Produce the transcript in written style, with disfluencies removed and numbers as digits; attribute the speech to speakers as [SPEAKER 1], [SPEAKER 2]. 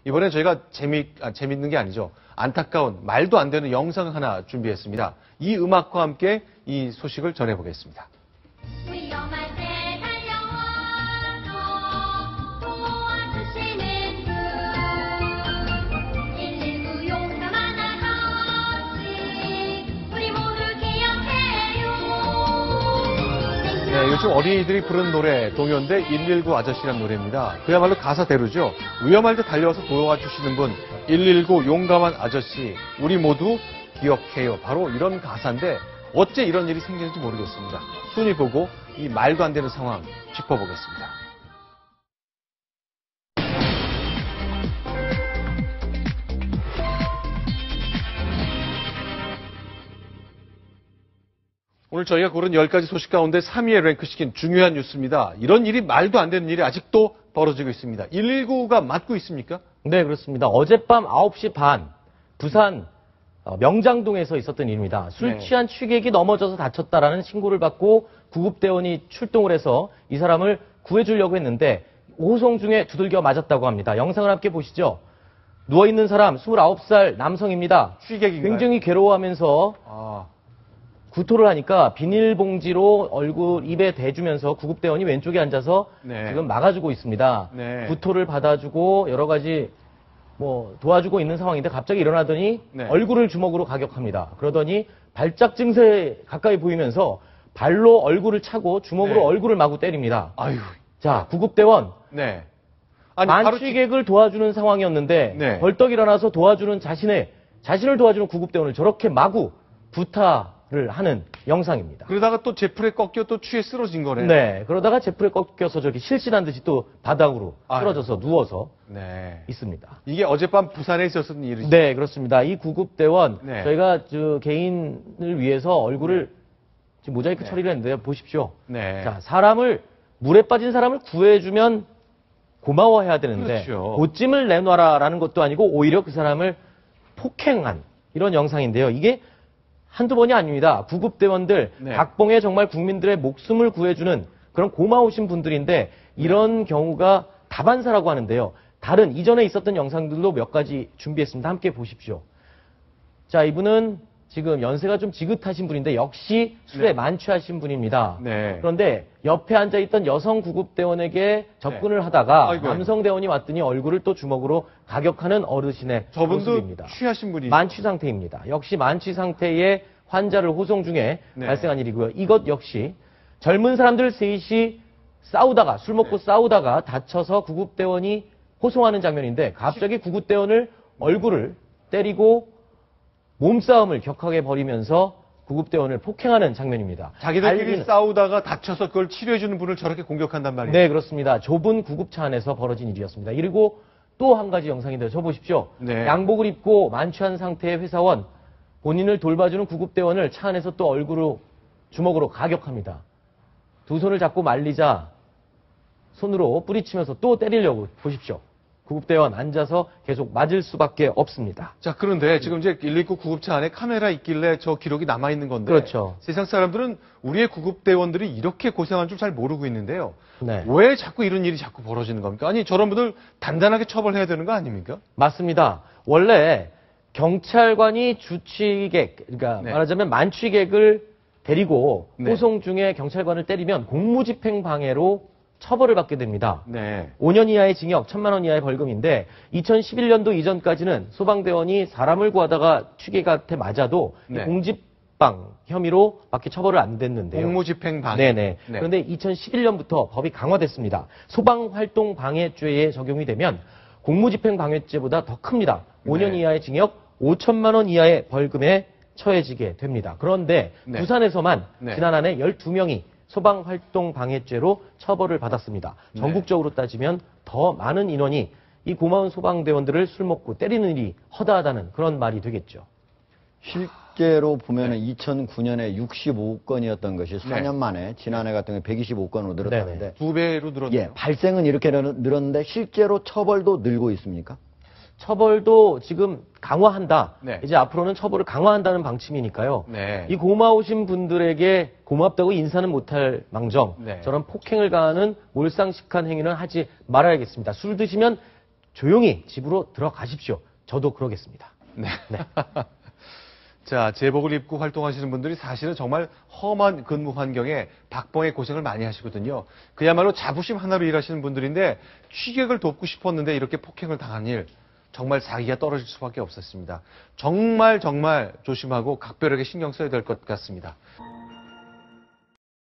[SPEAKER 1] 이번에 저희가 재밌는 게 아니죠. 안타까운 말도 안 되는 영상 하나 준비했습니다. 이 음악과 함께 이 소식을 전해보겠습니다.
[SPEAKER 2] 위험할 때 달려와서 도와주시는 분 119 용감한 아저씨 우리 모두 기억해요.
[SPEAKER 1] 네, 요즘 어린이들이 부르는 노래 동요인데 119 아저씨라는 노래입니다. 그야말로 가사대로죠. 위험할 때 달려와서 도와주시는 분 119 용감한 아저씨 우리 모두 기억해요. 바로 이런 가사인데 어째 이런 일이 생기는지 모르겠습니다. 순위 보고 이 말도 안 되는 상황 짚어보겠습니다. 오늘 저희가 고른 10가지 소식 가운데 3위에 랭크시킨 중요한 뉴스입니다. 이런 일이 말도 안 되는 일이 아직도 벌어지고 있습니다. 119가 맞고 있습니까?
[SPEAKER 3] 네, 그렇습니다. 어젯밤 9시 반 부산 명장동에서 있었던 일입니다. 술 취한 취객이 넘어져서 다쳤다라는 신고를 받고 구급대원이 출동을 해서 이 사람을 구해주려고 했는데 호송 중에 두들겨 맞았다고 합니다. 영상을 함께 보시죠. 누워있는 사람 29살 남성입니다.
[SPEAKER 1] 취객인가요?
[SPEAKER 3] 굉장히 괴로워하면서 구토를 하니까 비닐봉지로 얼굴, 입에 대주면서 구급대원이 왼쪽에 앉아서 지금 막아주고 있습니다. 구토를 받아주고 여러 가지 도와주고 있는 상황인데 갑자기 일어나더니 얼굴을 주먹으로 가격합니다. 그러더니 발작 증세 가까이 보이면서 발로 얼굴을 차고 주먹으로 얼굴을 마구 때립니다.
[SPEAKER 1] 아유.
[SPEAKER 3] 자, 구급대원.
[SPEAKER 1] 아니,
[SPEAKER 3] 만취객을 도와주는 상황이었는데 벌떡 일어나서 도와주는 자신을 도와주는 구급대원을 저렇게 마구 구타를 하는 영상입니다.
[SPEAKER 1] 그러다가 또 제풀에 꺾여 또 취해 쓰러진 거네요.
[SPEAKER 3] 네. 그러다가 제풀에 꺾여서 저기 실신한 듯이 또 바닥으로 쓰러져서 누워서 있습니다.
[SPEAKER 1] 이게 어젯밤 부산에 있었던 일이죠?
[SPEAKER 3] 네, 그렇습니다. 이 구급대원 저희가 개인을 위해서 얼굴을 지금 모자이크 처리를 했는데요. 보십시오. 자, 물에 빠진 사람을 구해주면 고마워해야 되는데 보찜을 내놔라라는 것도 아니고 오히려 그 사람을 폭행한 이런 영상인데요. 이게 한두 번이 아닙니다. 구급대원들 박봉에 정말 국민들의 목숨을 구해주는 그런 고마우신 분들인데 이런 경우가 다반사라고 하는데요. 다른 이전에 있었던 영상들도 몇 가지 준비했습니다. 함께 보십시오. 자, 이분은 지금 연세가 좀 지긋하신 분인데 역시 술에 만취하신 분입니다. 그런데 옆에 앉아있던 여성 구급대원에게 접근을 하다가 남성 대원이 왔더니 얼굴을 또 주먹으로 가격하는 어르신의 모습입니다.
[SPEAKER 1] 취하신 분이
[SPEAKER 3] 만취 상태입니다. 역시 만취 상태의 환자를 호송 중에 발생한 일이고요. 이것 역시 젊은 사람들 셋이 싸우다가 술 먹고 싸우다가 다쳐서 구급대원이 호송하는 장면인데 갑자기 구급대원을 얼굴을 때리고 몸싸움을 격하게 벌이면서 구급대원을 폭행하는 장면입니다.
[SPEAKER 1] 자기들끼리 싸우다가 다쳐서 그걸 치료해주는 분을 저렇게 공격한단 말이에요?
[SPEAKER 3] 네, 그렇습니다. 좁은 구급차 안에서 벌어진 일이었습니다. 그리고 또 한 가지 영상인데요. 저 보십시오. 양복을 입고 만취한 상태의 회사원, 본인을 돌봐주는 구급대원을 차 안에서 또 주먹으로 가격합니다. 두 손을 잡고 말리자 손으로 뿌리치면서 또 때리려고 보십시오. 구급대원 앉아서 계속 맞을 수밖에 없습니다.
[SPEAKER 1] 자, 그런데 지금 이제 119 구급차 안에 카메라 있길래 저 기록이 남아있는 건데.
[SPEAKER 3] 그렇죠.
[SPEAKER 1] 세상 사람들은 우리의 구급대원들이 이렇게 고생한 줄 잘 모르고 있는데요. 왜 자꾸 이런 일이 자꾸 벌어지는 겁니까? 아니, 저런 분들 단단하게 처벌해야 되는 거 아닙니까?
[SPEAKER 3] 맞습니다. 원래 경찰관이 주취객, 그러니까 말하자면 만취객을 데리고 호송 중에 경찰관을 때리면 공무집행 방해로 처벌을 받게 됩니다. 5년 이하의 징역, 1,000만 원 이하의 벌금인데 2011년도 이전까지는 소방대원이 사람을 구하다가 취객한테 맞아도 공집방 혐의로 밖에 처벌을 안 됐는데요.
[SPEAKER 1] 공무집행 방해.
[SPEAKER 3] 그런데 2011년부터 법이 강화됐습니다. 소방활동방해죄에 적용이 되면 공무집행 방해죄보다 더 큽니다. 5년 이하의 징역, 5천만 원 이하의 벌금에 처해지게 됩니다. 그런데 부산에서만 지난 한 해 12명이 소방활동방해죄로 처벌을 받았습니다. 전국적으로 따지면 더 많은 인원이 이 고마운 소방대원들을 술 먹고 때리는 일이 허다하다는 그런 말이 되겠죠.
[SPEAKER 4] 실제로 보면은 2009년에 65건이었던 것이 4년 만에 지난해 같은 경우에 125건으로 늘었다는데
[SPEAKER 1] 2배로 늘었네요.
[SPEAKER 4] 발생은 이렇게 늘었는데 실제로 처벌도 늘고 있습니까?
[SPEAKER 3] 처벌도 지금 강화한다. 이제 앞으로는 처벌을 강화한다는 방침이니까요. 이 고마우신 분들에게 고맙다고 인사는 못할 망정 저런 폭행을 가하는 몰상식한 행위는 하지 말아야겠습니다. 술 드시면 조용히 집으로 들어가십시오. 저도 그러겠습니다.
[SPEAKER 1] 네.
[SPEAKER 3] 네.
[SPEAKER 1] 자, 제복을 입고 활동하시는 분들이 사실은 정말 험한 근무 환경에 박봉의 고생을 많이 하시거든요. 그야말로 자부심 하나로 일하시는 분들인데 취객을 돕고 싶었는데 이렇게 폭행을 당한 일, 정말 사기가 떨어질 수밖에 없었습니다. 정말 조심하고 각별하게 신경 써야 될 것 같습니다.